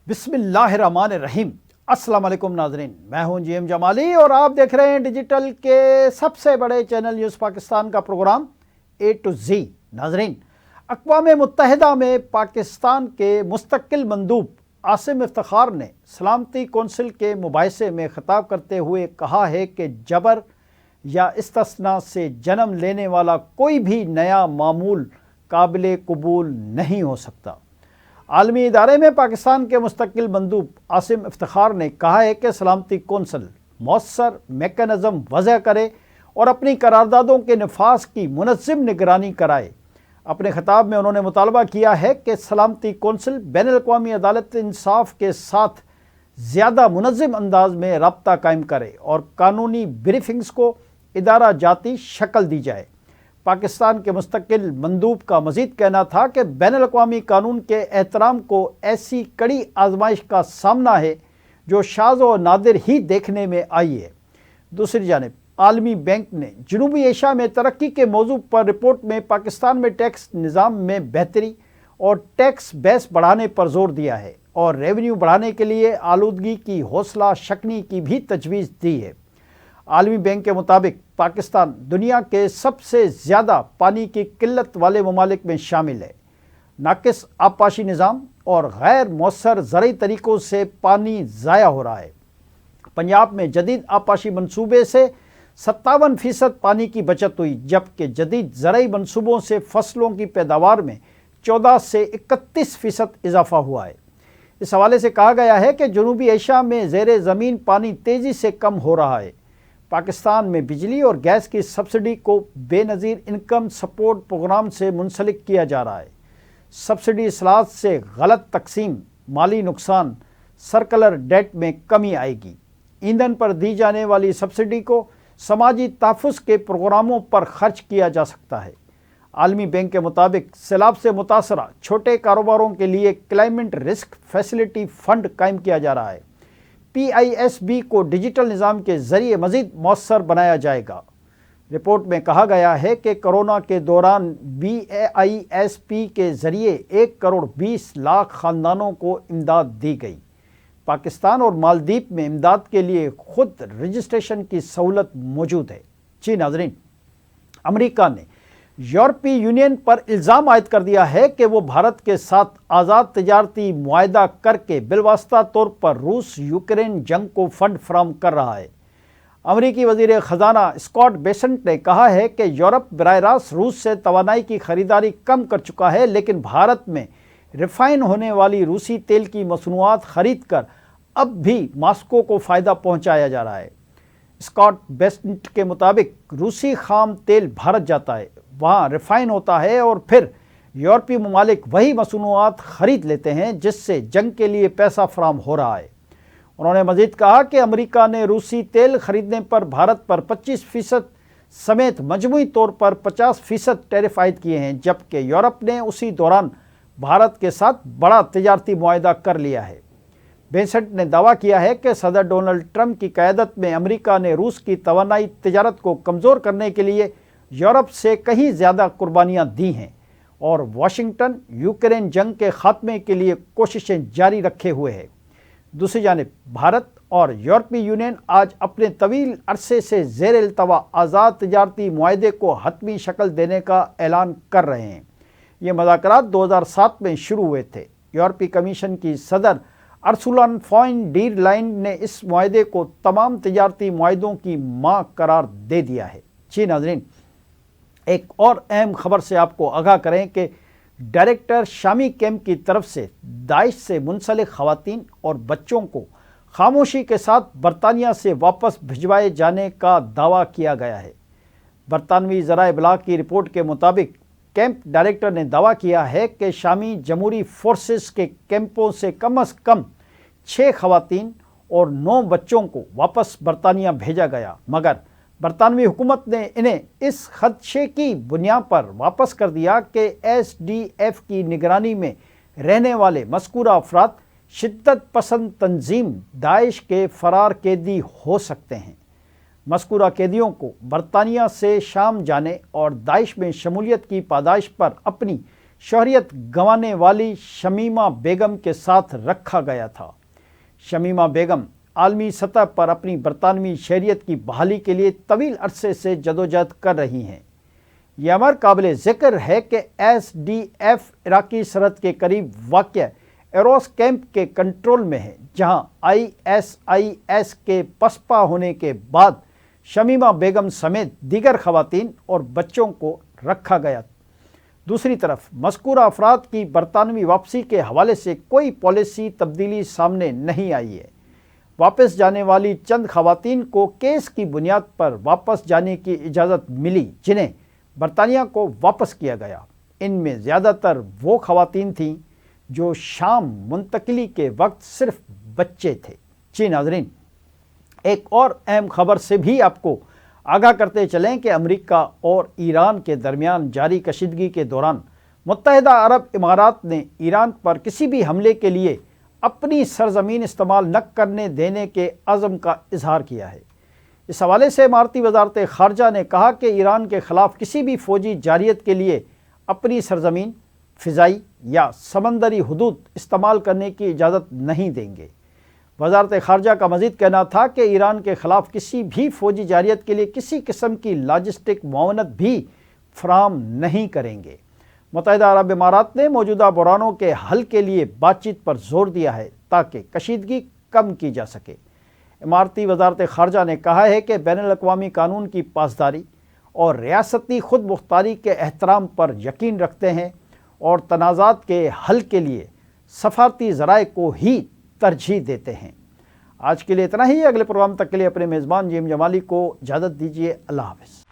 بسم اللہ الرحمن الرحیم۔ السلام علیکم ناظرین، میں ہوں جی ایم جمالی اور آپ دیکھ رہے ہیں ڈیجیٹل کے سب سے بڑے چینل نیوز پاکستان کا پروگرام اے ٹو زی۔ ناظرین، اقوام متحدہ میں پاکستان کے مستقل مندوب عاصم افتخار نے سلامتی کونسل کے مباحثے میں خطاب کرتے ہوئے کہا ہے کہ جبر یا استثناء سے جنم لینے والا کوئی بھی نیا معمول قابل قبول نہیں ہو سکتا۔ عالمی ادارے میں پاکستان کے مستقل مندوب عاصم افتخار نے کہا ہے کہ سلامتی کونسل مؤثر میکانزم وضع کرے اور اپنی قراردادوں کے نفاذ کی منظم نگرانی کرائے۔ اپنے خطاب میں انہوں نے مطالبہ کیا ہے کہ سلامتی کونسل بین الاقوامی عدالت انصاف کے ساتھ زیادہ منظم انداز میں رابطہ قائم کرے اور قانونی بریفنگز کو ادارہ جاتی شکل دی جائے۔ پاکستان کے مستقل مندوب کا مزید کہنا تھا کہ بین الاقوامی قانون کے احترام کو ایسی کڑی آزمائش کا سامنا ہے جو شاذ و نادر ہی دیکھنے میں آئی ہے۔ دوسری جانب عالمی بینک نے جنوبی ایشیا میں ترقی کے موضوع پر رپورٹ میں پاکستان میں ٹیکس نظام میں بہتری اور ٹیکس بیس بڑھانے پر زور دیا ہے اور ریونیو بڑھانے کے لیے آلودگی کی حوصلہ شکنی کی بھی تجویز دی ہے۔ عالمی بینک کے مطابق پاکستان دنیا کے سب سے زیادہ پانی کی قلت والے ممالک میں شامل ہے۔ ناقص آبپاشی نظام اور غیر مؤثر زرعی طریقوں سے پانی ضائع ہو رہا ہے۔ پنجاب میں جدید آبپاشی منصوبے سے 57% پانی کی بچت ہوئی، جبکہ جدید زرعی منصوبوں سے فصلوں کی پیداوار میں 14 سے 31% اضافہ ہوا ہے۔ اس حوالے سے کہا گیا ہے کہ جنوبی ایشیا میں زیر زمین پانی تیزی سے کم ہو رہا ہے۔ پاکستان میں بجلی اور گیس کی سبسڈی کو بے نظیر انکم سپورٹ پروگرام سے منسلک کیا جا رہا ہے۔ سبسڈی اصلاحات سے غلط تقسیم، مالی نقصان، سرکلر ڈیٹ میں کمی آئے گی۔ ایندھن پر دی جانے والی سبسڈی کو سماجی تحفظ کے پروگراموں پر خرچ کیا جا سکتا ہے۔ عالمی بینک کے مطابق سیلاب سے متاثرہ چھوٹے کاروباروں کے لیے کلائمیٹ رسک فیسلٹی فنڈ قائم کیا جا رہا ہے۔ پی آئی ایس بی کو ڈیجیٹل نظام کے ذریعے مزید مؤثر بنایا جائے گا۔ رپورٹ میں کہا گیا ہے کہ کرونا کے دوران بی آئی ایس پی کے ذریعے 1,20,00,000 خاندانوں کو امداد دی گئی۔ پاکستان اور مالدیپ میں امداد کے لیے خود رجسٹریشن کی سہولت موجود ہے۔ جی ناظرین، امریکہ نے یورپی یونین پر الزام عائد کر دیا ہے کہ وہ بھارت کے ساتھ آزاد تجارتی معاہدہ کر کے بالواسطہ طور پر روس یوکرین جنگ کو فنڈ فراہم کر رہا ہے۔ امریکی وزیر خزانہ اسکاٹ بیسنٹ نے کہا ہے کہ یورپ براہ راست روس سے توانائی کی خریداری کم کر چکا ہے، لیکن بھارت میں ریفائن ہونے والی روسی تیل کی مصنوعات خرید کر اب بھی ماسکو کو فائدہ پہنچایا جا رہا ہے۔ اسکاٹ بیسنٹ کے مطابق روسی خام تیل بھارت جاتا ہے، وہاں ریفائن ہوتا ہے اور پھر یورپی ممالک وہی مصنوعات خرید لیتے ہیں جس سے جنگ کے لیے پیسہ فراہم ہو رہا ہے۔ انہوں نے مزید کہا کہ امریکہ نے روسی تیل خریدنے پر بھارت پر 25% سمیت مجموعی طور پر 50% ٹیرف عائد کیے ہیں، جبکہ یورپ نے اسی دوران بھارت کے ساتھ بڑا تجارتی معاہدہ کر لیا ہے۔ بیسنٹ نے دعویٰ کیا ہے کہ صدر ڈونلڈ ٹرمپ کی قیادت میں امریکہ نے روس کی توانائی تجارت کو کمزور کرنے کے لیے یورپ سے کہیں زیادہ قربانیاں دی ہیں اور واشنگٹن یوکرین جنگ کے خاتمے کے لیے کوششیں جاری رکھے ہوئے ہے۔ دوسری جانب بھارت اور یورپی یونین آج اپنے طویل عرصے سے زیر التوا آزاد تجارتی معاہدے کو حتمی شکل دینے کا اعلان کر رہے ہیں۔ یہ مذاکرات 2007 میں شروع ہوئے تھے۔ یورپی کمیشن کی صدر ارسولا فون ڈیر لائن نے اس معاہدے کو تمام تجارتی معاہدوں کی ماں قرار دے دیا ہے۔ جی ناظرین، ایک اور اہم خبر سے آپ کو آگاہ کریں کہ ڈائریکٹر شامی کیمپ کی طرف سے داعش سے منسلک خواتین اور بچوں کو خاموشی کے ساتھ برطانیہ سے واپس بھجوائے جانے کا دعویٰ کیا گیا ہے۔ برطانوی ذرائع ابلاغ کی رپورٹ کے مطابق کیمپ ڈائریکٹر نے دعویٰ کیا ہے کہ شامی جمہوری فورسز کے کیمپوں سے کم از کم 6 خواتین اور 9 بچوں کو واپس برطانیہ بھیجا گیا، مگر برطانوی حکومت نے انہیں اس خدشے کی بنیاد پر واپس کر دیا کہ ایس ڈی ایف کی نگرانی میں رہنے والے مذکورہ افراد شدت پسند تنظیم داعش کے فرار قیدی ہو سکتے ہیں۔ مذکورہ قیدیوں کو برطانیہ سے شام جانے اور داعش میں شمولیت کی پاداش پر اپنی شہریت گنوانے والی شمیمہ بیگم کے ساتھ رکھا گیا تھا۔ شمیمہ بیگم عالمی سطح پر اپنی برطانوی شہریت کی بحالی کے لیے طویل عرصے سے جدوجہد کر رہی ہیں۔ یہ امر قابل ذکر ہے کہ ایس ڈی ایف عراقی سرحد کے قریب واقع ایروس کیمپ کے کنٹرول میں ہے، جہاں ISIS کے پسپا ہونے کے بعد شمیمہ بیگم سمیت دیگر خواتین اور بچوں کو رکھا گیا۔ دوسری طرف مذکورہ افراد کی برطانوی واپسی کے حوالے سے کوئی پالیسی تبدیلی سامنے نہیں آئی ہے۔ واپس جانے والی چند خواتین کو کیس کی بنیاد پر واپس جانے کی اجازت ملی جنہیں برطانیہ کو واپس کیا گیا۔ ان میں زیادہ تر وہ خواتین تھیں جو شام منتقلی کے وقت صرف بچے تھے۔ جی ناظرین، ایک اور اہم خبر سے بھی آپ کو آگاہ کرتے چلیں کہ امریکہ اور ایران کے درمیان جاری کشیدگی کے دوران متحدہ عرب امارات نے ایران پر کسی بھی حملے کے لیے اپنی سرزمین استعمال نہ کرنے دینے کے عزم کا اظہار کیا ہے۔ اس حوالے سے اماراتی وزارت خارجہ نے کہا کہ ایران کے خلاف کسی بھی فوجی جارحیت کے لیے اپنی سرزمین، فضائی یا سمندری حدود استعمال کرنے کی اجازت نہیں دیں گے۔ وزارت خارجہ کا مزید کہنا تھا کہ ایران کے خلاف کسی بھی فوجی جارحیت کے لیے کسی قسم کی لاجسٹک معاونت بھی فراہم نہیں کریں گے۔ متحدہ عرب امارات نے موجودہ بحرانوں کے حل کے لیے بات چیت پر زور دیا ہے تاکہ کشیدگی کم کی جا سکے۔ اماراتی وزارت خارجہ نے کہا ہے کہ بین الاقوامی قانون کی پاسداری اور ریاستی خود مختاری کے احترام پر یقین رکھتے ہیں اور تنازعات کے حل کے لیے سفارتی ذرائع کو ہی ترجیح دیتے ہیں۔ آج کے لیے اتنا ہی۔ اگلے پروگرام تک کے لیے اپنے میزبان جیم جمالی کو اجازت دیجیے۔ اللہ حافظ۔